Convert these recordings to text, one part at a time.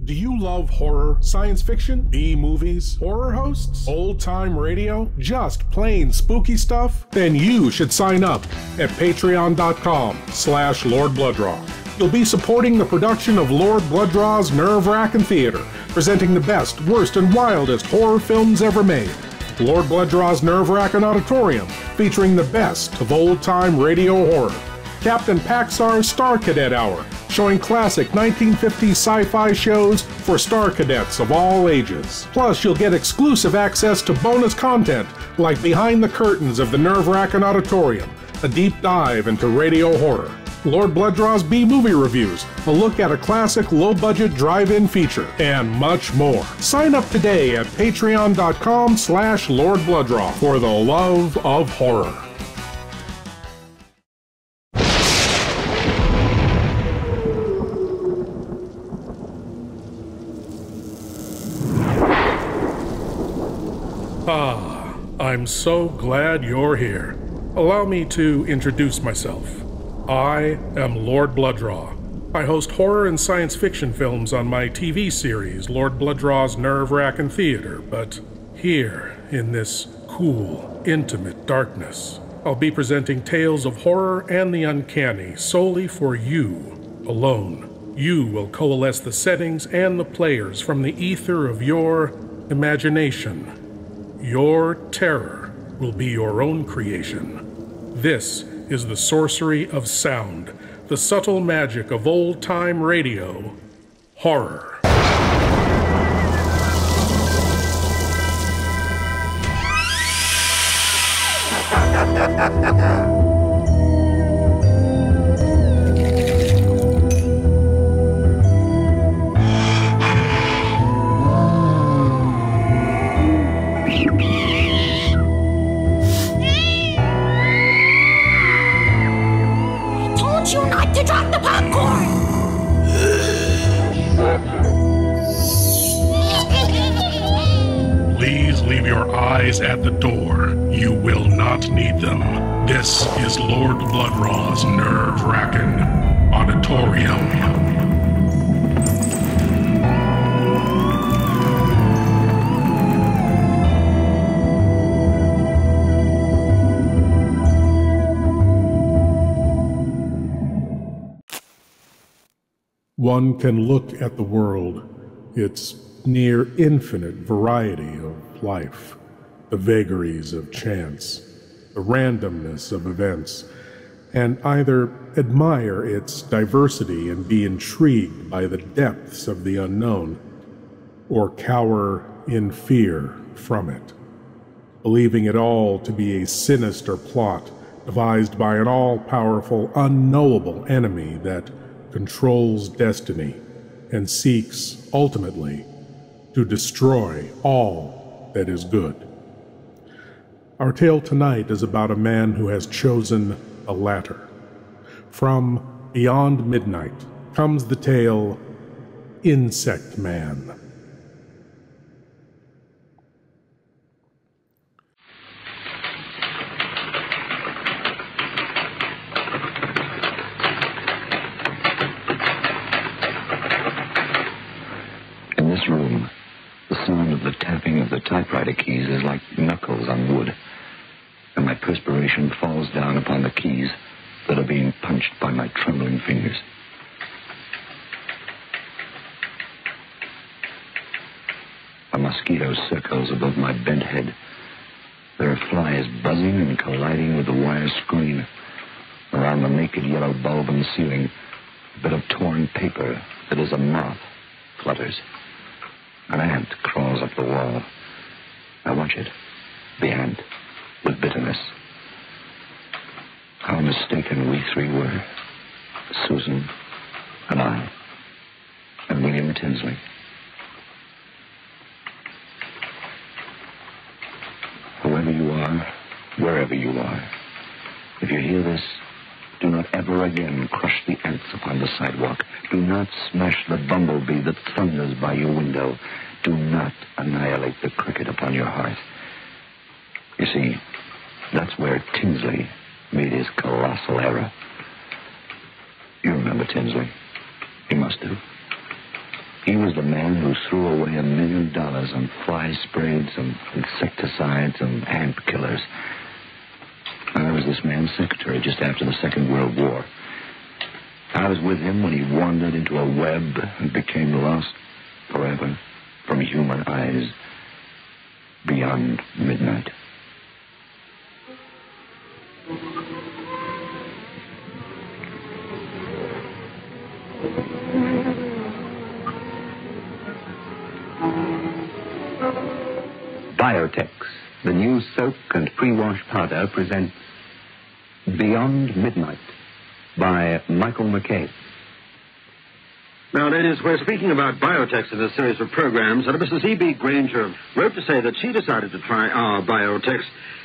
Do you love horror, science fiction, B-movies, horror hosts, old-time radio, just plain spooky stuff? Then you should sign up at patreon.com/Lord Blood-Rah. You'll be supporting the production of Lord Blood-Rah's Wrackin Theater, presenting the best, worst, and wildest horror films ever made. Lord Blood-Rah's Wrackin Auditorium, featuring the best of old-time radio horror. Captain Paxar's Star Cadet Hour, showing classic 1950s sci-fi shows for Star Cadets of all ages. Plus, you'll get exclusive access to bonus content like Behind the Curtains of the Wrackin Auditorium, a deep dive into radio horror, Lord Blood-Rah's B-movie reviews, a look at a classic low-budget drive-in feature, and much more. Sign up today at patreon.com/Lord Blood-Rah for the love of horror. I'm so glad you're here. Allow me to introduce myself. I am Lord Blood-Rah. I host horror and science fiction films on my TV series, Lord Blood-Rah's Wrackin Theater, but here, in this cool, intimate darkness, I'll be presenting tales of horror and the uncanny solely for you alone. You will coalesce the settings and the players from the ether of your imagination. Your terror will be your own creation. This is the sorcery of sound, the subtle magic of old-time radio, horror. At the door. You will not need them. This is Lord Blood-Rah's Wrackin Auditorium. One can look at the world, its near infinite variety of life, the vagaries of chance, the randomness of events, and either admire its diversity and be intrigued by the depths of the unknown, or cower in fear from it, believing it all to be a sinister plot devised by an all-powerful, unknowable enemy that controls destiny and seeks, ultimately, to destroy all that is good. Our tale tonight is about a man who has chosen the latter. From beyond midnight comes the tale, Insect Man. In this room, the sound of the tapping of the typewriter keys is like knuckles on wood, and my perspiration falls down upon the keys that are being punched by my trembling fingers. A mosquito circles above my bent head. There are flies buzzing and colliding with the wire screen. Around the naked yellow bulb in the ceiling, a bit of torn paper that is a moth flutters. An ant crawls up the wall. I watch it, the ant, with bitterness. How mistaken we three were. Susan, and I, and William Tinsley. Whoever you are, wherever you are, if you hear this, do not ever again crush the ants upon the sidewalk. Do not smash the bumblebee that thunders by your window. Do not annihilate the cricket upon your hearth. You see, that's where Tinsley made his colossal error. You remember Tinsley. You must do. He was the man who threw away $1 million on fly sprays and insecticides and ant killers. I was this man's secretary just after the Second World War. I was with him when he wandered into a web and became lost forever from human eyes beyond midnight. Biotex, the new soap and pre-wash powder, presents Beyond Midnight by Michael McKay. Now, ladies, we're speaking about Biotex in a series of programs, and Mrs. E.B. Granger wrote to say that she decided to try our Biotex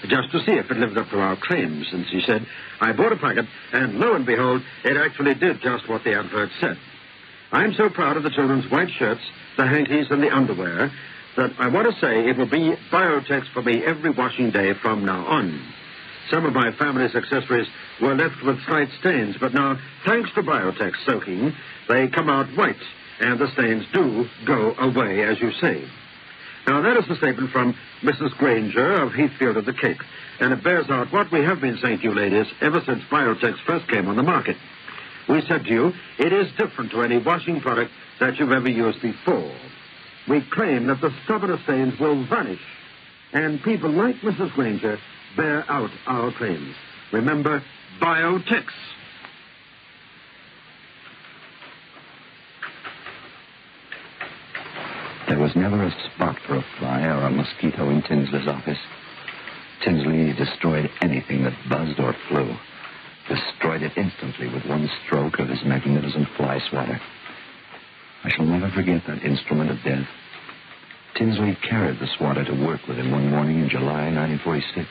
just to see if it lived up to our claims. And she said, I bought a packet, and lo and behold, it actually did just what the advert said. I'm so proud of the children's white shirts, the hankies, and the underwear that I want to say it will be Biotex for me every washing day from now on. Some of my family's accessories were left with slight stains, but now, thanks to Biotex soaking, they come out white, and the stains do go away, as you say. Now, that is the statement from Mrs. Granger of Heathfield at the Cape, and it bears out what we have been saying to you, ladies, ever since Biotex first came on the market. We said to you, it is different to any washing product that you've ever used before. We claim that the stubborn stains will vanish, and people like Mrs. Granger bear out our claims. Remember, Biotex. There was never a spot for a fly or a mosquito in Tinsley's office. Tinsley destroyed anything that buzzed or flew. Destroyed it instantly with one stroke of his magnificent fly swatter. I shall never forget that instrument of death. Tinsley carried the swatter to work with him one morning in July 1946.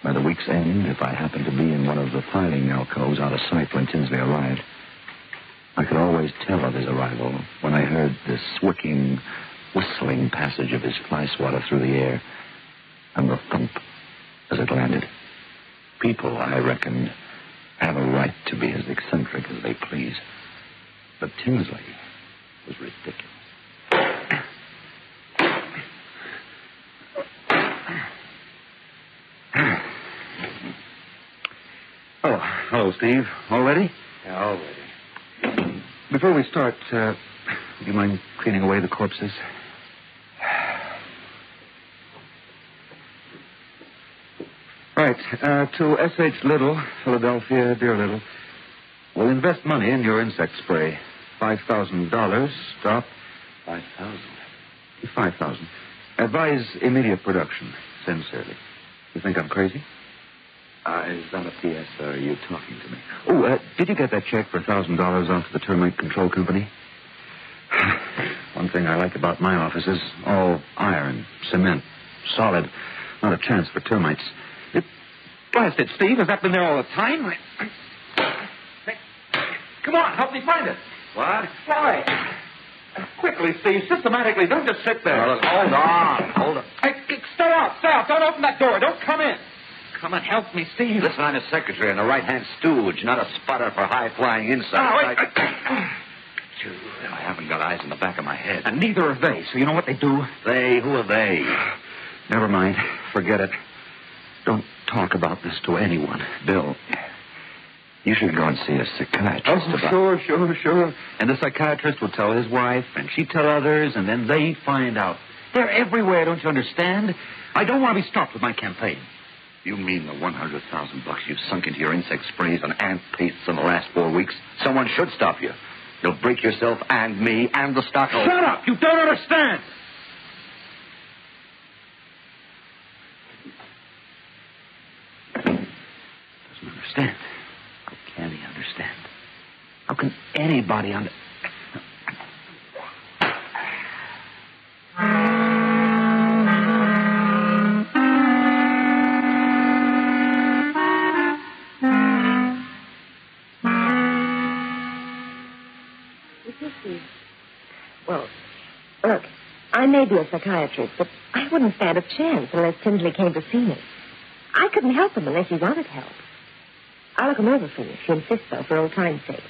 By the week's end, if I happened to be in one of the filing alcoves out of sight when Tinsley arrived, I could always tell of his arrival when I heard the swicking, whistling passage of his fly swatter through the air and the thump as it landed. People, I reckon, have a right to be as eccentric as they please. But Tinsley was ridiculous. Oh, hello, Steve. All ready? Yeah, all ready. Before we start, would you mind cleaning away the corpses? Right, to S.H. Little, Philadelphia, dear Little. We'll invest money in your insect spray. $5,000. Stop. 5,000. 5,000. Advise immediate production. Sincerely. You think I'm crazy? Is that a P.S. or are you talking to me? Oh, did you get that check for $1,000 off to the Termite Control Company? One thing I like about my office is all iron, cement, solid. Not a chance for termites. Blast it, Steve. Has that been there all the time? Come on, help me find it. What? Why? Quickly, Steve. Systematically. Don't just sit there. Hold on. Hey, stay out. Don't open that door. Don't come in. Come and help me, Steve. Listen, I'm a secretary and a right-hand stooge, not a spotter for high-flying insects. I haven't got eyes in the back of my head. And neither have they, so you know what they do? They? Who are they? Never mind. Forget it. Don't talk about this to anyone. Bill, you should go and see a psychiatrist about... Sure. And the psychiatrist will tell his wife, and she'd tell others, and then they find out. They're everywhere, don't you understand? I don't want to be stopped with my campaign. You mean the $100,000 you've sunk into your insect sprays and ant pastes in the last 4 weeks? Someone should stop you. You'll break yourself and me and the stockholder. Shut up! You don't understand! Doesn't understand. How can he understand? How can anybody understand? Well, look, I may be a psychiatrist, but I wouldn't stand a chance unless Tinsley came to see me. I couldn't help him unless he wanted help. I'll look him over for you if you insist, though, for old time's sake.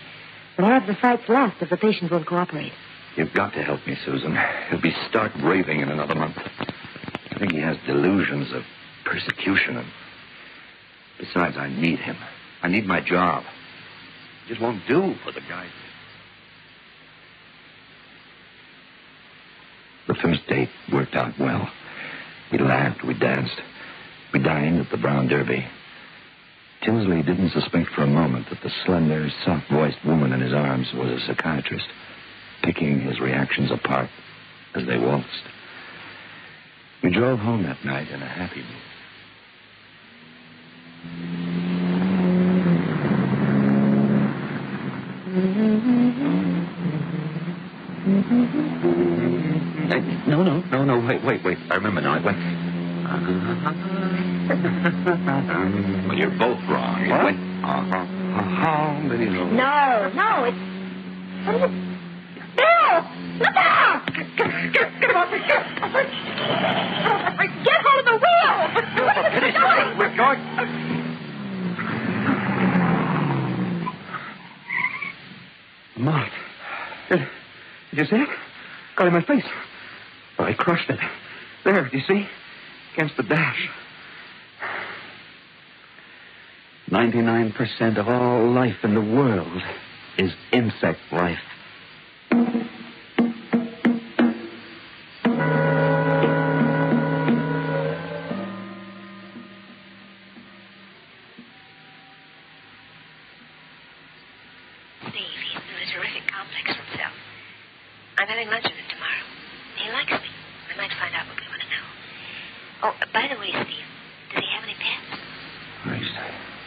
But I have the sights left if the patient won't cooperate. You've got to help me, Susan. He'll be stark raving in another month. I think he has delusions of persecution. And besides, I need him. I need my job. It just won't do for the guy. The first date worked out well. We laughed, we danced. We dined at the Brown Derby. Tinsley didn't suspect for a moment that the slender, soft-voiced woman in his arms was a psychiatrist, picking his reactions apart as they waltzed. We drove home that night in a happy mood. No, wait. I remember now. It went... Well, you're both wrong. It went... No, it's... What is it? Bill! Look out! Get off the ship! Get hold of the wheel! We're going... Mart. Did you see it? Got in my face. Well, I crushed it. There, do you see? Against the dash. 99% of all life in the world is insect life.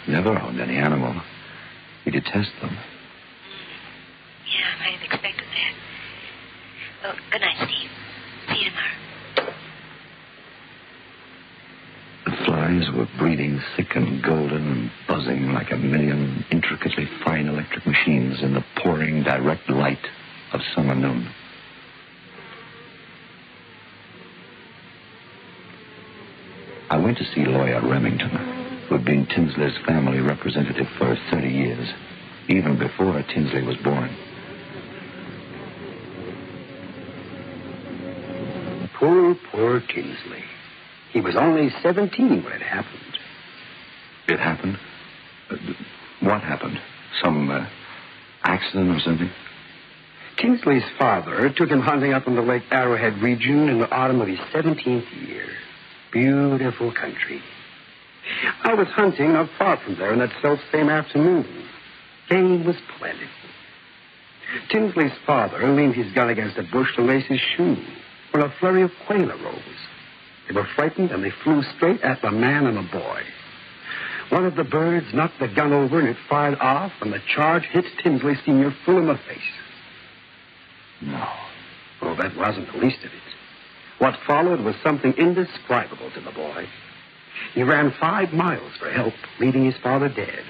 Never owned any animal. He detests them. Yeah, I have expected that. Well, good night, Steve. See you tomorrow. The flies were breeding thick and golden and buzzing like a million intricately fine electric machines in the pouring direct light of summer noon. I went to see Lawyer Remington, who had been Tinsley's family representative for 30 years, even before Tinsley was born. Poor Tinsley. He was only 17 when it happened. It happened? What happened? Some accident or something? Tinsley's father took him hunting up in the Lake Arrowhead region in the autumn of his 17th year. Beautiful country. I was hunting not far from there on that self-same afternoon. Game was plentiful. Tinsley's father leaned his gun against a bush to lace his shoe when a flurry of quail arose. They were frightened and they flew straight at the man and the boy. One of the birds knocked the gun over and it fired off, and the charge hit Tinsley Sr. full in the face. No. Oh, that wasn't the least of it. What followed was something indescribable to the boy. He ran 5 miles for help, leaving his father dead.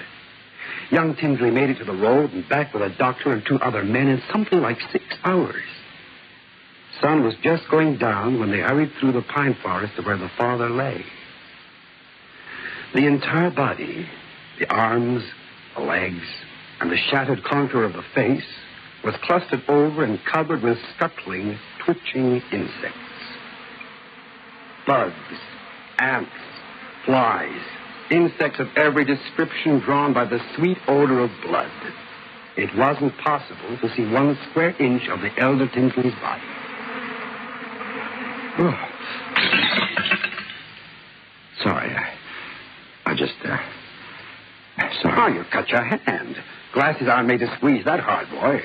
Young Tinsley made it to the road and back with a doctor and 2 other men in something like 6 hours. Sun was just going down when they hurried through the pine forest to where the father lay. The entire body, the arms, the legs, and the shattered contour of the face was clustered over and covered with scuttling, twitching insects. Bugs, ants, flies, insects of every description drawn by the sweet odor of blood. It wasn't possible to see 1 square inch of the elder Tinsley's body. Oh. Sorry, I just, sorry. Oh, you cut your hand. Glasses aren't made to squeeze that hard, boy.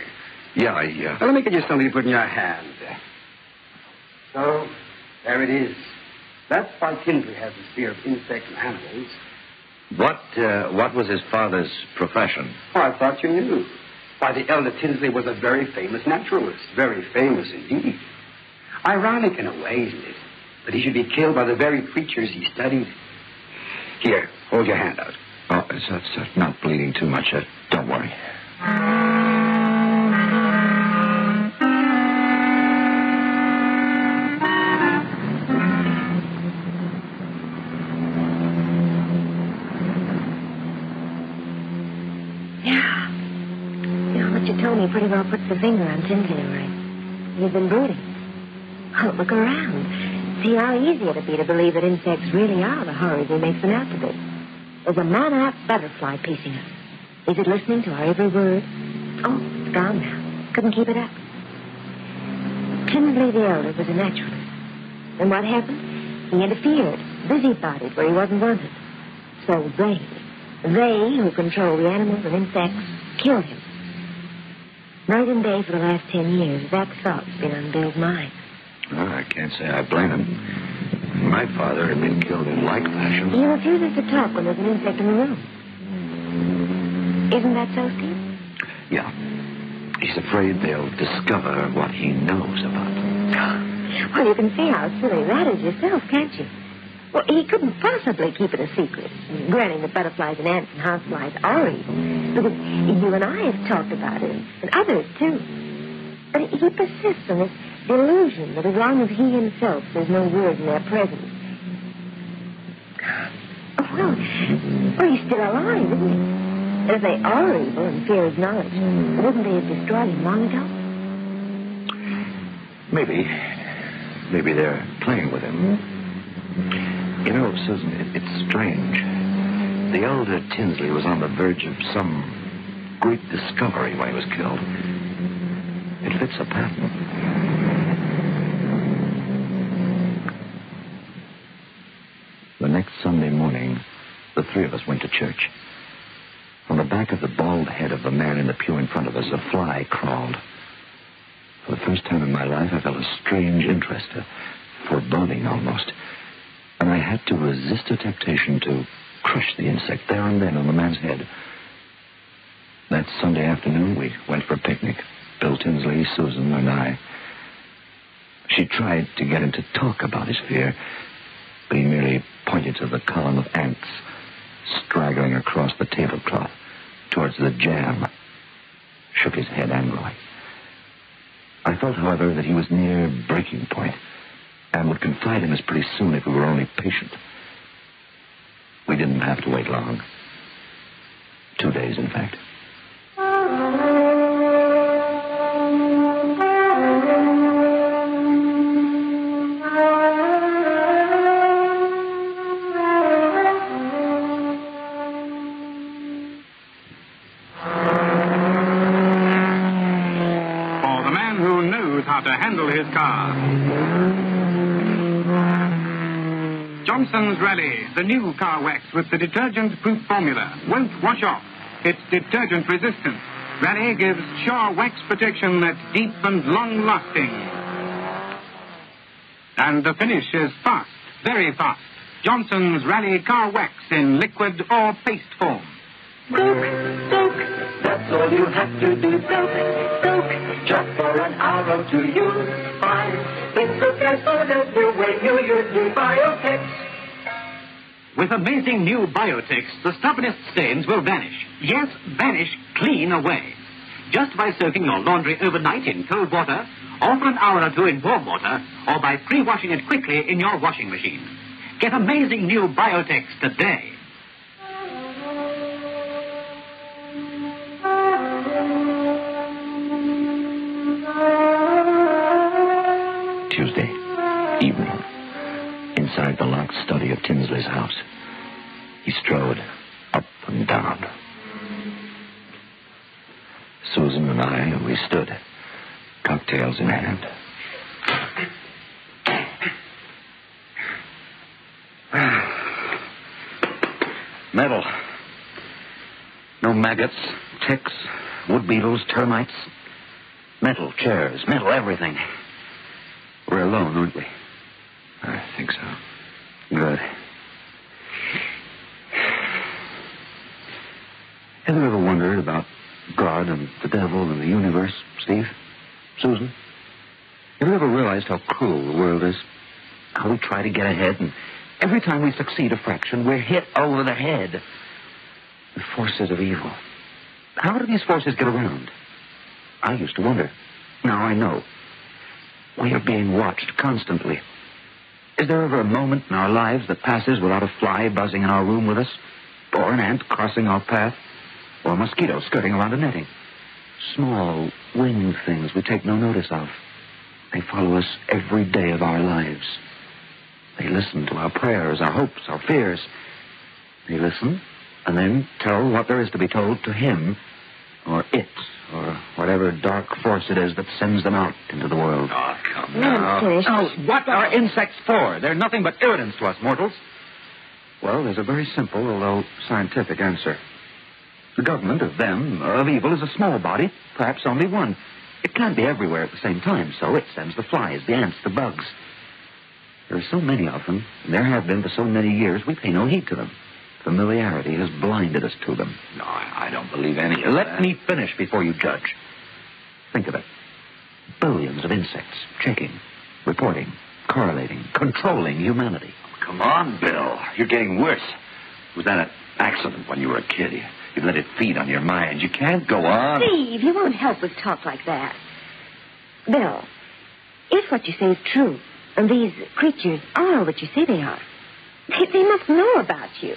Yeah, Well, let me get you something to put in your hand. So, there it is. That's why Tinsley has this fear of insects and animals. What was his father's profession? Oh, I thought you knew. Why, the elder Tinsley was a very famous naturalist. Very famous indeed. Ironic in a way, isn't it? That he should be killed by the very creatures he studied. Here, hold your hand out. Oh, it's not bleeding too much. Don't worry. Yeah, what you told me pretty well puts the finger on Tinsley, all right. He's been brooding. Oh, look around. See how easy it'd be to believe that insects really are the horrors he makes them out to be. There's a monarch butterfly pacing us. Is it listening to our every word? Oh, it's gone now. Couldn't keep it up. Tinsley the elder was a naturalist. And what happened? He interfered, busybodied where he wasn't wanted. So they who control the animals and insects, killed him. Night and day for the last 10 years, that thought's been on Bill's mind. Well, I can't say I blame him. My father had been killed in like fashion. He refuses to talk when there's an insect in the room. Isn't that so, Steve? Yeah. He's afraid they'll discover what he knows about them. Well, you can see how silly that is yourself, can't you? Well, he couldn't possibly keep it a secret, granting that butterflies and ants and houseflies are evil. Because you and I have talked about it, and others, too. But he persists on this delusion that as long as he himself says no word in their presence. Well, he's still alive, isn't he? And if they are evil and fear his knowledge, wouldn't they have destroyed him long ago? Maybe they're playing with him. You know, Susan, it's strange. The elder Tinsley was on the verge of some great discovery when he was killed. It fits a pattern. The next Sunday morning, the three of us went to church. On the back of the bald head of the man in the pew in front of us, a fly crawled. For the first time in my life, I felt a strange interest, a foreboding almost. And I had to resist a temptation to crush the insect there and then on the man's head. That Sunday afternoon, we went for a picnic. Bill Tinsley, Susan, and I. She tried to get him to talk about his fear, but he merely pointed to the column of ants straggling across the tablecloth towards the jam, shook his head angrily. I felt, however, that he was near breaking point and would confide in us pretty soon if we were only patient. We didn't have to wait long. 2 days, in fact. To handle his car. Johnson's Rally, the new car wax with the detergent-proof formula, won't wash off. It's detergent resistant. Rally gives sure wax protection that's deep and long-lasting. And the finish is fast, very fast. Johnson's Rally car wax in liquid or paste form. Soak, soak, that's all you have to do. Soak, soak, just for an hour or two you'll find it's so as good as the way you use new Biotex. With amazing new Biotex, the stubbornest stains will vanish. Yes, vanish clean away. Just by soaking your laundry overnight in cold water, or for an hour or two in warm water, or by pre-washing it quickly in your washing machine. Get amazing new Biotex today. Tuesday evening, inside the locked study of Tinsley's house. He strode up and down. Susan and I, we stood, cocktails in hand. Metal. No maggots, ticks, wood beetles, termites. Metal chairs, metal everything. We're alone, aren't we? I think so. Good. Have you ever wondered about God and the devil and the universe, Steve? Susan? Have you ever realized how cruel the world is? How we try to get ahead, and every time we succeed a fraction, we're hit over the head. The forces of evil. How do these forces get around? I used to wonder. Now I know. We are being watched constantly. Is there ever a moment in our lives that passes without a fly buzzing in our room with us? Or an ant crossing our path? Or a mosquito skirting around a netting? Small, winged things we take no notice of. They follow us every day of our lives. They listen to our prayers, our hopes, our fears. They listen and then tell what there is to be told to him or it or whatever dark force it is that sends them out into the world. Oh, come Let him now. finish. Oh, what are insects for? They're nothing but irritants to us mortals. Well, there's a very simple, although scientific answer. The government of them, of evil, is a small body, perhaps only one. It can't be everywhere at the same time, so it sends the flies, the ants, the bugs. There are so many of them, and there have been for so many years, we pay no heed to them. Familiarity has blinded us to them. No, I don't believe any of Let me finish before you judge. Think of it. Billions of insects, checking, reporting, correlating, controlling humanity. Come on, Bill. You're getting worse. Was that an accident when you were a kid? You let it feed on your mind. You can't go on. Steve, you won't help with talk like that. Bill, if what you say is true, and these creatures are what you say they are, they must know about you.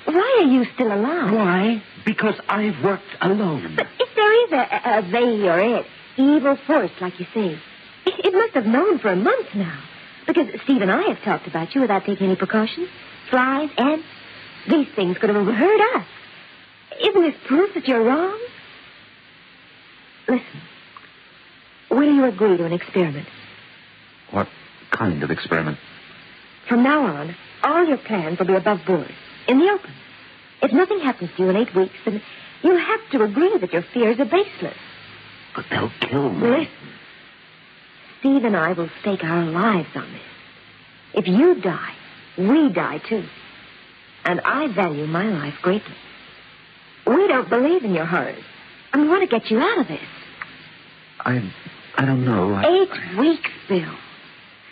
Why are you still alive? Why? Because I've worked alone. But if there is a they or it, evil force, like you say, it must have known for a month now. Because Steve and I have talked about you without taking any precautions. Flies, ants, these things could have overheard us. Isn't this proof that you're wrong? Listen, will you agree to an experiment? What kind of experiment? From now on, all your plans will be above board, in the open. If nothing happens to you in 8 weeks, then you'll have to agree that your fears are baseless. But they'll kill me. Listen, Steve and I will stake our lives on this. If you die, we die too. And I value my life greatly. We don't believe in your horrors, and we want to get you out of this. I don't know. 8 weeks, Bill.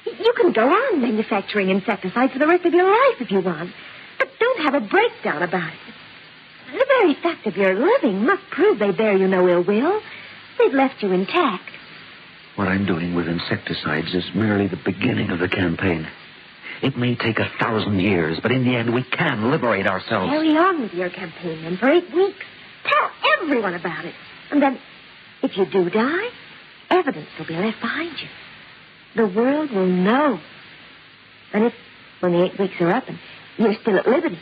You can go on manufacturing insecticides for the rest of your life if you want, but don't have a breakdown about it. The very fact of your living must prove they bear you no ill will. They've left you intact. What I'm doing with insecticides is merely the beginning of the campaign. It may take 1,000 years, but in the end we can liberate ourselves. Carry on with your campaign, then, for 8 weeks. Tell everyone about it. And then, if you do die, evidence will be left behind you. The world will know. And if, when the 8 weeks are up and you're still at liberty,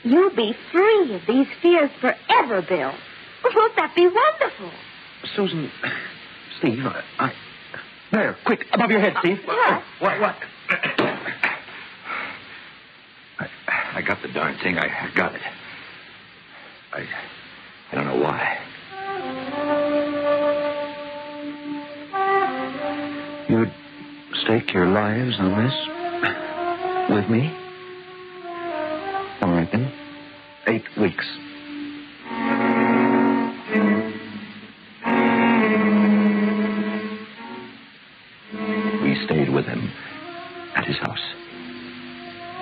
you'll be free of these fears forever, Bill. Won't that be wonderful? Susan, Steve, there, quick, above your head, Steve. What? I got the darn thing. I got it. I don't know why. You'd stake your lives on this? With me? All right, then. 8 weeks. We stayed with him at his house.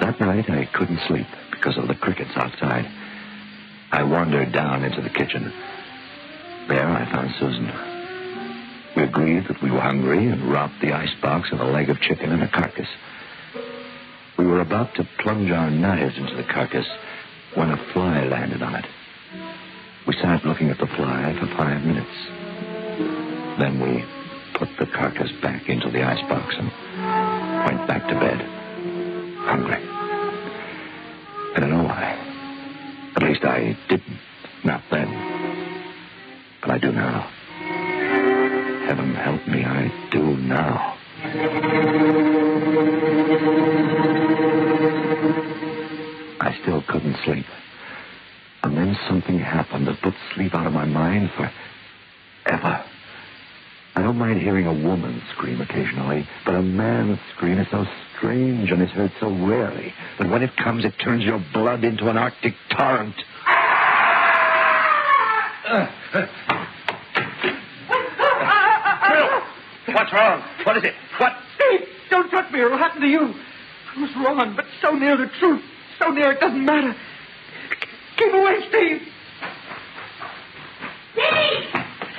That night, I couldn't sleep because of the crickets outside. I wandered down into the kitchen. There, I found Susan. We agreed that we were hungry and robbed the icebox of a leg of chicken and a carcass. We were about to plunge our knives into the carcass when a fly landed on it. We sat looking at the fly for 5 minutes. Then we put the carcass back into the icebox and went back to bed. Hungry. I don't know why. At least I didn't. Not then. But I do now. Heaven help me, I do now. I still couldn't sleep. And then something happened that put sleep out of my mind forever. I don't mind hearing a woman scream occasionally, but a man's scream is so strange and is heard so rarely that when it comes, it turns your blood into an Arctic torrent. Bill, what's wrong? What is it? What? Steve, don't touch me or it'll happen to you. I was wrong, but so near the truth. So near it doesn't matter. Keep away, Steve. Steve!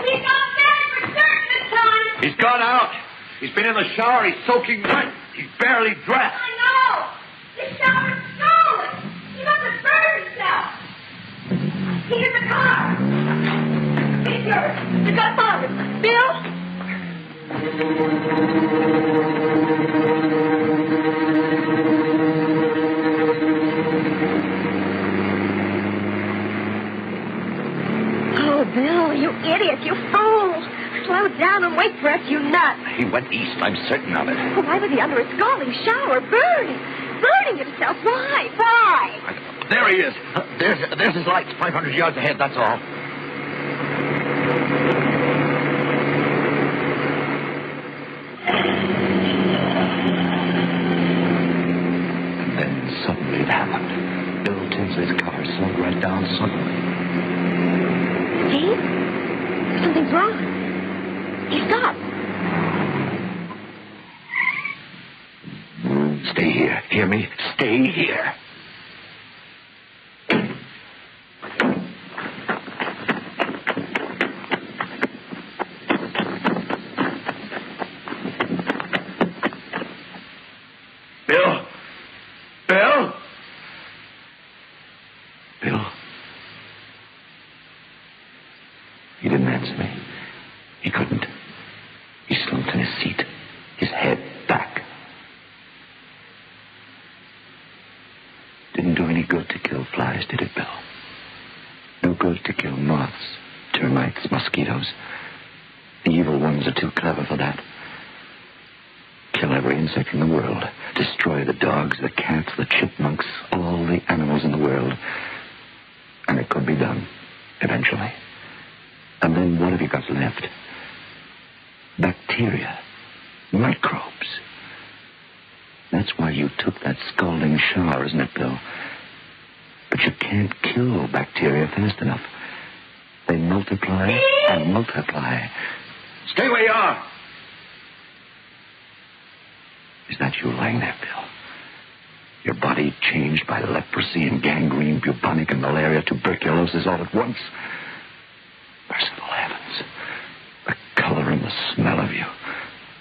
He's not there for certain this time. He's gone out. He's been in the shower. He's soaking wet. He's barely dressed. I know. The shower's stolen. He must have burned himself. He's in the car. It's yours. You got father. Bill? idiot, you fool. Slow down and wait for us, you nut. He went east, I'm certain of it. Well, why was he under a scalding shower, burning himself? Why? There he is. There's his lights, 500 yards ahead, that's all. And then suddenly it happened. Bill Tinsley's car slowed right down suddenly. Steve? Something's wrong. He stopped. Stay here. Hear me? Stay here. Bill? He didn't answer me. He couldn't. He slumped in his seat, his head back. Didn't do any good to kill flies, did it, Bill? No good to kill moths, termites, mosquitoes. The evil ones are too clever for that. Kill every insect in the world. Destroy the dogs, the cats, the chipmunks, all the animals in the world. And it could be done, eventually. And then what have you got left? Bacteria. Microbes. That's why you took that scalding shower, isn't it, Bill? But you can't kill bacteria fast enough. They multiply and multiply. Stay where you are! Is that you lying there, Bill? Your body changed by leprosy and gangrene, bubonic and malaria, tuberculosis all at once? Merciful heavens. The color and the smell of you.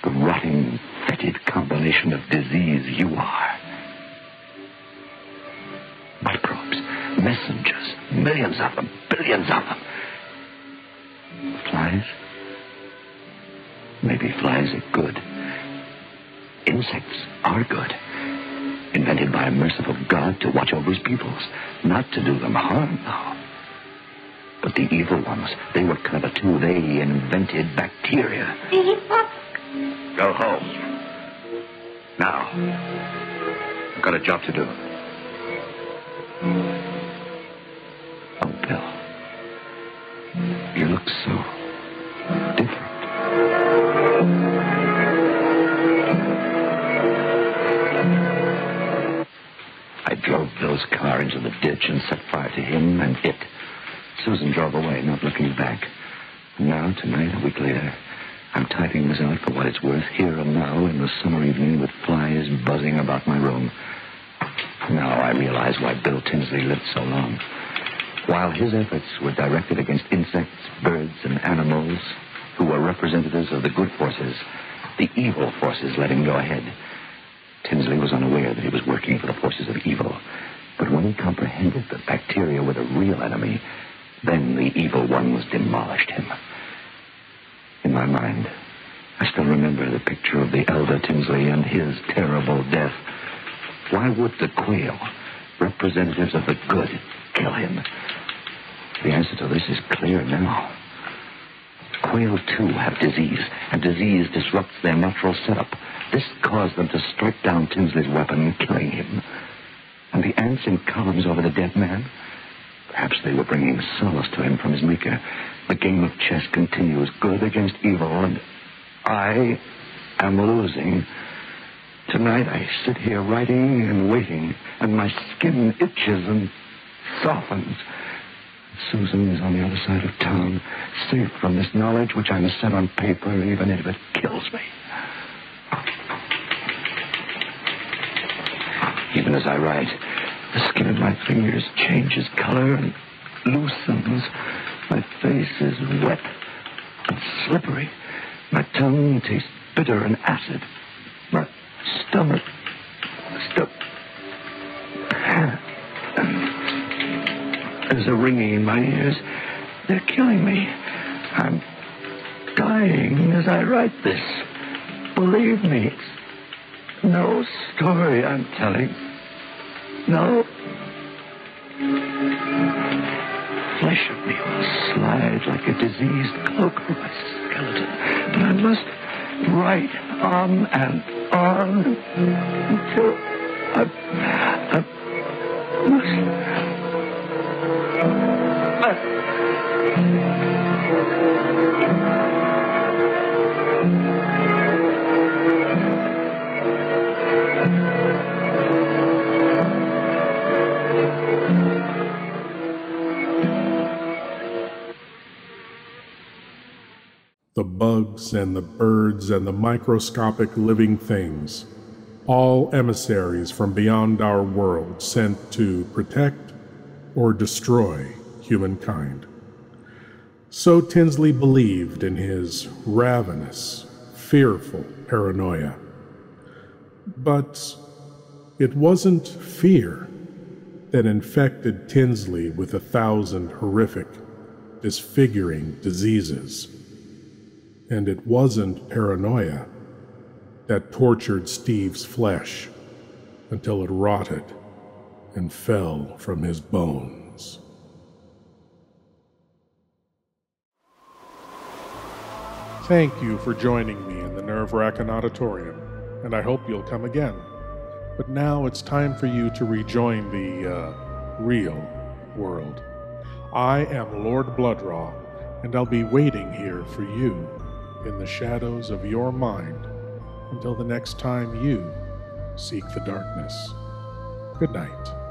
The rotting, fetid combination of disease you are. Microbes, messengers, millions of them, billions of them. Flies? Maybe flies are good. Insects are good. Invented by a merciful God to watch over his peoples, not to do them harm, though. But the evil ones, they were clever, too. They invented bacteria. Go home. Now. I've got a job to do. Oh, Bill. You look so different. I drove Bill's car into the ditch and set fire to him and it. Susan drove away, not looking back. And now, tonight, a week later, I'm typing this out for what it's worth, here and now, in the summer evening, with flies buzzing about my room. Now I realize why Bill Tinsley lived so long. While his efforts were directed against insects, birds, and animals who were representatives of the good forces, the evil forces let him go ahead. Tinsley was unaware that he was working for the forces of evil. But when he comprehended that bacteria were the real enemy, then the evil one was demolished him. In my mind, I still remember the picture of the elder Tinsley and his terrible death. Why would the quail, representatives of the good, kill him? The answer to this is clear now. Quail, too, have disease, and disease disrupts their natural setup. This caused them to strike down Tinsley's weapon, killing him. And the ants in columns over the dead man? Perhaps they were bringing solace to him from his maker. The game of chess continues, good against evil, and I am losing. Tonight I sit here writing and waiting, and my skin itches and softens. Susan is on the other side of town, safe from this knowledge which I must set on paper, even if it kills me. Even as I write, the skin of my fingers changes color and loosens. My face is wet and slippery. My tongue tastes bitter and acid. My stomach... There's a ringing in my ears. They're killing me. I'm dying as I write this. Believe me, it's no story I'm telling. No. flesh of me will slide like a diseased cloak over my skeleton. But I must ride on and on until I must. The bugs and the birds and the microscopic living things, all emissaries from beyond our world sent to protect or destroy humankind. So Tinsley believed in his ravenous, fearful paranoia. But it wasn't fear that infected Tinsley with 1,000 horrific, disfiguring diseases. And it wasn't paranoia that tortured Steve's flesh until it rotted and fell from his bones. Thank you for joining me in the Nerve-Wrackin Auditorium, and I hope you'll come again. But now it's time for you to rejoin the, real world. I am Lord Blood-Rah, and I'll be waiting here for you in the shadows of your mind until the next time you seek the darkness. Good night.